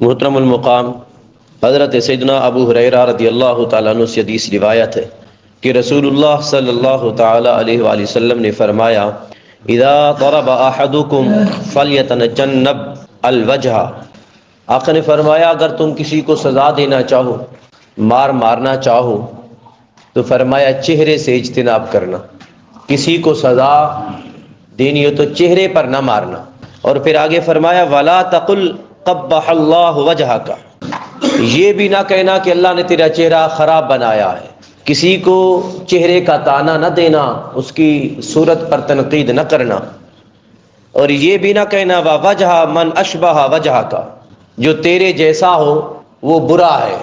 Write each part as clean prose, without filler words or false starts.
محترم المقام حضرت سیدنا ابو ہریرہ رضی اللہ تعالیٰ عنہ سے حدیث روایت ہے کہ رسول اللہ صلی اللہ تعالیٰ علیہ وآلہ وسلم نے فرمایا اذا ضرب احدکم فلیتجنب الوجہ۔ آقا نے فرمایا اگر تم کسی کو سزا دینا چاہو، مارنا چاہو، تو فرمایا چہرے سے اجتناب کرنا۔ کسی کو سزا دینی ہو تو چہرے پر نہ مارنا۔ اور پھر آگے فرمایا ولا تقل قبح اللہ وجہک، یہ بھی نہ کہنا کہ اللہ نے تیرا چہرہ خراب بنایا ہے۔ کسی کو چہرے کا طعنہ نہ دینا، اس کی صورت پر تنقید نہ کرنا۔ اور یہ بھی نہ کہنا وجہ من اشبہ وجہک، جو تیرے جیسا ہو وہ برا ہے،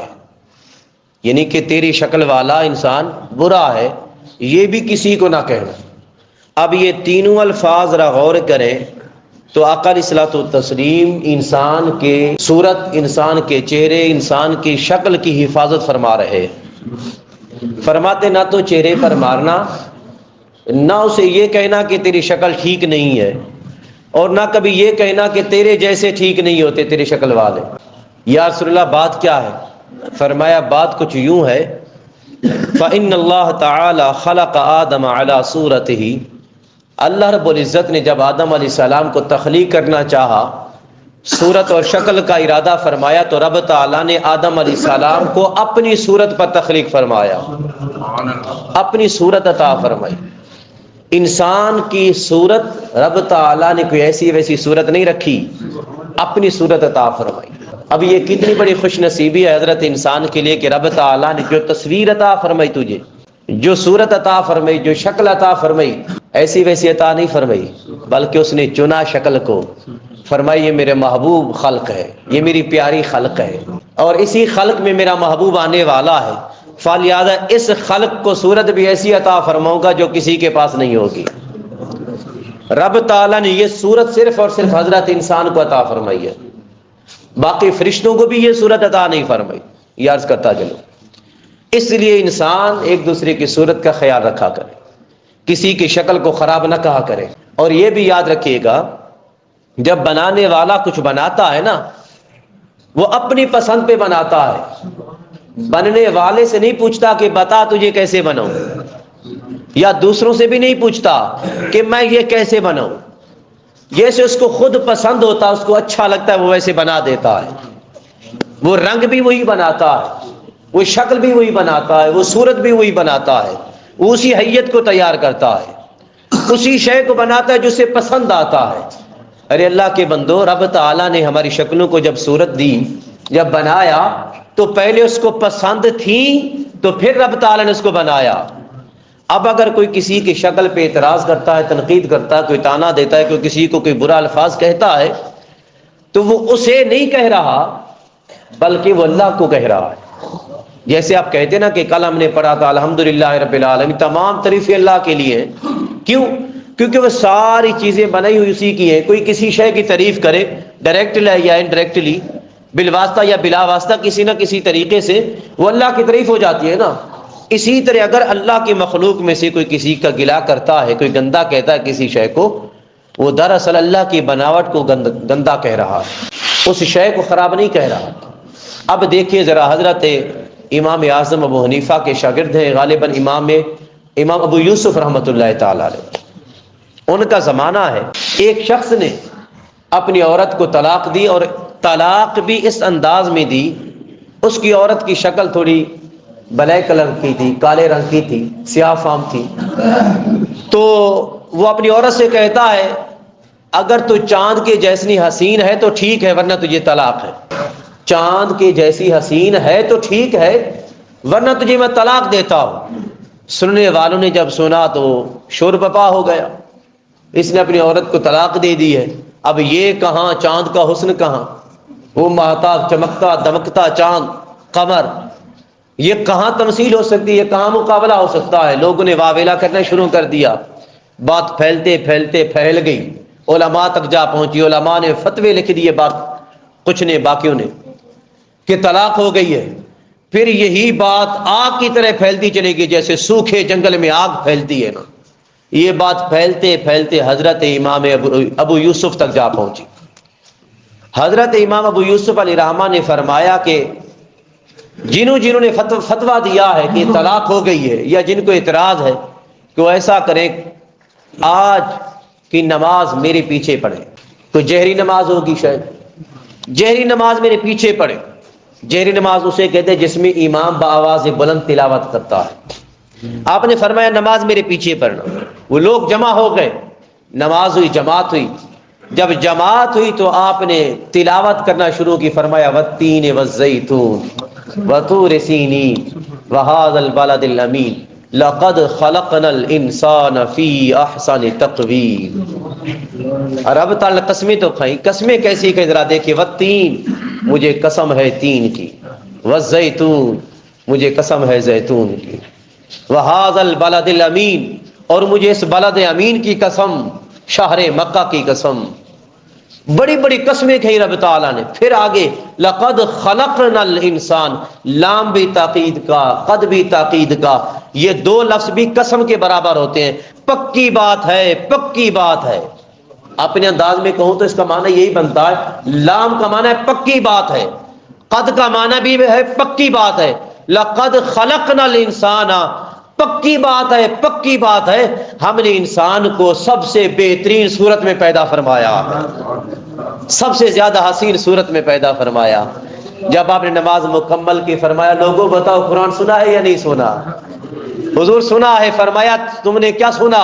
یعنی کہ تیری شکل والا انسان برا ہے، یہ بھی کسی کو نہ کہنا۔ اب یہ تینوں الفاظ ذرا غور کریں تو آقا علیہ الصلوۃ والتسلیم انسان کے صورت، انسان کے چہرے، انسان کی شکل کی حفاظت فرما رہے ہیں۔ فرماتے نہ تو چہرے پر مارنا، نہ اسے یہ کہنا کہ تیری شکل ٹھیک نہیں ہے، اور نہ کبھی یہ کہنا کہ تیرے جیسے ٹھیک نہیں ہوتے تیری شکل والے۔ یا رسول اللہ بات کیا ہے؟ فرمایا بات کچھ یوں ہے فَإِنَّ اللَّهَ تَعَالَى خَلَقَ آدَمَ عَلَى صُورَتِهِ، اللہ رب العزت نے جب آدم علیہ السلام کو تخلیق کرنا چاہا، صورت اور شکل کا ارادہ فرمایا، تو رب تعالیٰ نے آدم علیہ السلام کو اپنی صورت پر تخلیق فرمایا، اپنی صورت عطا فرمائی۔ انسان کی صورت رب تعالیٰ نے کوئی ایسی ویسی صورت نہیں رکھی، اپنی صورت عطا فرمائی۔ اب یہ کتنی بڑی خوش نصیبی ہے حضرت انسان کے لیے کہ رب تعالیٰ نے جو تصویر عطا فرمائی، تجھے جو صورت عطا فرمائی، جو شکل عطا فرمائی، ایسی ویسی عطا نہیں فرمائی، بلکہ اس نے چنا شکل کو، فرمائی یہ میرے محبوب خلق ہے، یہ میری پیاری خلق ہے، اور اسی خلق میں میرا محبوب آنے والا ہے، فلہذا اس خلق کو صورت بھی ایسی عطا فرماؤں گا جو کسی کے پاس نہیں ہوگی۔ رب تعالیٰ نے یہ صورت صرف اور صرف حضرت انسان کو عطا فرمائی ہے، باقی فرشتوں کو بھی یہ صورت عطا نہیں فرمائی۔ یہ عرض کرتا چلو، اس لیے انسان ایک دوسرے کی صورت کا خیال رکھا کرے، کسی کی شکل کو خراب نہ کہا کرے۔ اور یہ بھی یاد رکھیے گا جب بنانے والا کچھ بناتا ہے نا، وہ اپنی پسند پہ بناتا ہے، بننے والے سے نہیں پوچھتا کہ بتا تجھے کیسے بناؤں، یا دوسروں سے بھی نہیں پوچھتا کہ میں یہ کیسے بناؤں، جیسے اس کو خود پسند ہوتا، اس کو اچھا لگتا ہے، وہ ویسے بنا دیتا ہے۔ وہ رنگ بھی وہی بناتا ہے، وہ شکل بھی وہی بناتا ہے، وہ صورت بھی وہی بناتا ہے، وہ اسی حیت کو تیار کرتا ہے، اسی شے کو بناتا ہے جو اسے پسند آتا ہے۔ ارے اللہ کے بندو، رب تعالیٰ نے ہماری شکلوں کو جب صورت دی، جب بنایا، تو پہلے اس کو پسند تھی، تو پھر رب تعالیٰ نے اس کو بنایا۔ اب اگر کوئی کسی کی شکل پہ اعتراض کرتا ہے، تنقید کرتا ہے، کوئی طعنہ دیتا ہے، کوئی کسی کو کوئی برا الفاظ کہتا ہے، تو وہ اسے نہیں کہہ رہا بلکہ وہ اللہ کو کہہ رہا ہے۔ جیسے آپ کہتے نا کہ کل ہم نے پڑھا تھا الحمدللہ رب العالمین، تمام تعریفیں اللہ کے لیے ہیں۔ کیوں؟ کیونکہ وہ ساری چیزیں بنائی ہوئی اسی کی ہیں۔ کوئی کسی شے کی تعریف کرے ڈائریکٹلی یا انڈائریکٹلی، بالواسطہ یا بلا واسطہ، کسی نہ کسی طریقے سے وہ اللہ کی تعریف ہو جاتی ہے نا۔ اسی طرح اگر اللہ کی مخلوق میں سے کوئی کسی کا گلا کرتا ہے، کوئی گندا کہتا ہے کسی شے کو، وہ دراصل اللہ کی بناوٹ کو گندا کہہ رہا ہے، اس شے کو خراب نہیں کہہ رہا۔ اب دیکھیے ذرا، حضرت امام اعظم ابو حنیفہ کے شاگرد ہیں غالباً امام ابو یوسف رحمۃ اللہ تعالی علیہ، ان کا زمانہ ہے۔ ایک شخص نے اپنی عورت کو طلاق دی، اور طلاق بھی اس انداز میں دی، اس کی عورت کی شکل تھوڑی بلیک کلر کی تھی، کالے رنگ کی تھی، سیاہ فام تھی۔ تو وہ اپنی عورت سے کہتا ہے اگر تو چاند کے جیسی حسین ہے تو ٹھیک ہے، ورنہ تجھے طلاق ہے۔ چاند کے جیسی حسین ہے تو ٹھیک ہے، ورنہ تجھے میں طلاق دیتا ہوں۔ سننے والوں نے جب سنا تو شور بپا ہو گیا، اس نے اپنی عورت کو طلاق دے دی ہے۔ اب یہ کہاں چاند کا حسن کہاں، وہ مہتاب چمکتا دمکتا چاند قمر، یہ کہاں تمثیل ہو سکتی ہے، یہ کہاں مقابلہ ہو سکتا ہے۔ لوگوں نے واویلا کرنا شروع کر دیا، بات پھیلتے پھیلتے پھیل گئی، علماء تک جا پہنچی، علماء نے فتوے لکھ دیے، کچھ نے باقیوں نے، کہ طلاق ہو گئی ہے۔ پھر یہی بات آگ کی طرح پھیلتی چلے گی، جیسے سوکھے جنگل میں آگ پھیلتی ہے نا، یہ بات پھیلتے پھیلتے حضرت امام ابو یوسف تک جا پہنچی۔ حضرت امام ابو یوسف علیہ الرحمہ نے فرمایا کہ جنہوں نے فتویٰ دیا ہے کہ طلاق ہو گئی ہے، یا جن کو اعتراض ہے کہ وہ ایسا کریں، آج کی نماز میرے پیچھے پڑھے. کوئی جہری نماز ہوگی، شاید جہری نماز میرے پیچھے پڑھے. جہری نماز اسے کہتے ہیں جس میں امام بآواز بلند تلاوت کرتا ہے. آپ نے فرمایا نماز میرے پیچھے پڑھنا. وہ لوگ جمع ہو گئے، نماز ہوئی، جماعت ہوئی. جب جماعت ہوئی تو آپ نے تلاوت کرنا شروع کی. فرمایا والتین والزیتون وطور سینین وہذا البلد الامین لقد خلقنا الانسان فی احسن تقویم. رب تعالی نے قسمیں تو کھائیں. قسمیں کیسی کہ ذرا دیکھیں. والتین، مجھے قسم ہے تین کی. والزیتون، مجھے قسم ہے زیتون کی. وہذا البلد الامین، اور مجھے اس بلد امین کی قسم، شہر مکہ کی قسم. بڑی بڑی قسمیں کھائی رب تعالیٰ نے. پھر آگے لقد خلقنا الانسان، لام بھی تاکید کا، قد بھی تاکید کا. یہ دو لفظ بھی قسم کے برابر ہوتے ہیں. پکی بات ہے، پکی بات ہے. اپنے انداز میں کہوں تو اس کا معنی یہی بنتا ہے، لام کا معنی ہے پکی بات ہے، قد کا معنی بھی ہے پکی بات ہے. لقد خلقنا الانسان، پکی بات ہے، پکی بات ہے، ہم نے انسان کو سب سے بہترین صورت میں پیدا فرمایا، سب سے زیادہ حسین صورت میں پیدا فرمایا. جب آپ نے نماز مکمل کی فرمایا لوگوں بتاؤ قرآن سنا ہے یا نہیں سنا؟ حضور سنا ہے. فرمایا تم نے کیا سنا؟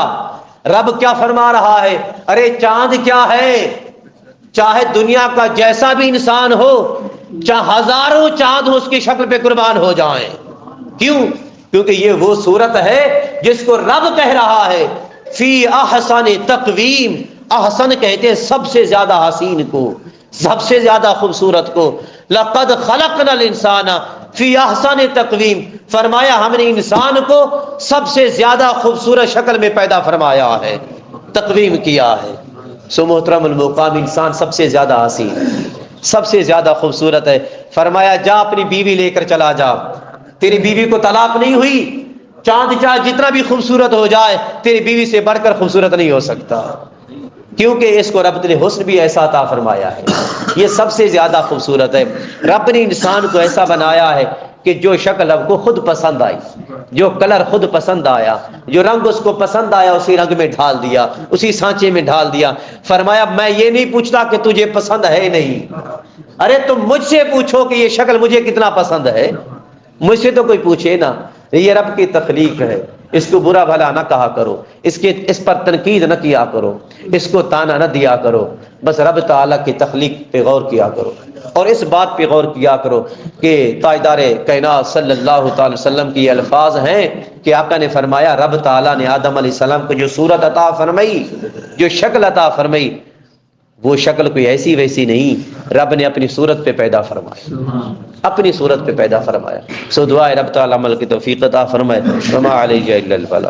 رب کیا فرما رہا ہے؟ ارے چاند کیا ہے، چاہے دنیا کا جیسا بھی انسان ہو، چاہے ہزاروں چاند اس کی شکل پہ قربان ہو جائیں. کیوں؟ کیونکہ یہ وہ صورت ہے جس کو رب کہہ رہا ہے فی احسن تقویم. احسن کہتے ہیں سب سے زیادہ حسین کو، سب سے زیادہ خوبصورت کو. لقد خلقنا الانسان فی احسن تقویم. فرمایا ہم نے انسان کو سب سے زیادہ خوبصورت شکل میں پیدا فرمایا ہے، تقویم کیا ہے. سو محترم المقام، انسان سب سے زیادہ حسین، سب سے زیادہ خوبصورت ہے. فرمایا جا اپنی بیوی لے کر چلا جا. تیری بیوی کو طلاق نہیں ہوئی. چاند چاہے جتنا بھی خوبصورت ہو جائے تیری بیوی سے بڑھ کر خوبصورت نہیں ہو سکتا، کیونکہ اس کو رب نے حسن بھی ایسا عطا فرمایا ہے. یہ سب سے زیادہ خوبصورت ہے. رب نے انسان کو ایسا بنایا ہے کہ جو شکل اب کو خود پسند آئی، جو کلر خود پسند آیا، جو رنگ اس کو پسند آیا اسی رنگ میں ڈھال دیا، اسی سانچے میں ڈھال دیا. فرمایا میں یہ نہیں پوچھتا کہ تجھے پسند ہے نہیں، ارے تم مجھ سے پوچھو کہ یہ شکل مجھے کتنا پسند ہے. مجھ سے تو کوئی پوچھے نا. یہ رب کی تخلیق ہے، اس کو برا بھلا نہ کہا کرو، اس پر تنقید نہ کیا کرو، اس کو تانا نہ دیا کرو. بس رب تعالیٰ کی تخلیق پہ غور کیا کرو، اور اس بات پہ غور کیا کرو کہ تاجدار کائنات صلی اللہ تعالی وسلم کی الفاظ ہیں کہ آقا نے فرمایا رب تعالیٰ نے آدم علیہ السلام کو جو صورت عطا فرمائی، جو شکل عطا فرمائی، وہ شکل کوئی ایسی ویسی نہیں، رب نے اپنی صورت پہ پیدا فرمایا، اپنی صورت پہ پیدا فرمایا. سو دعا ہے رب تعالیٰ عمل کی توفیق عطا فرمائے. وما علیہ الا البلاغ.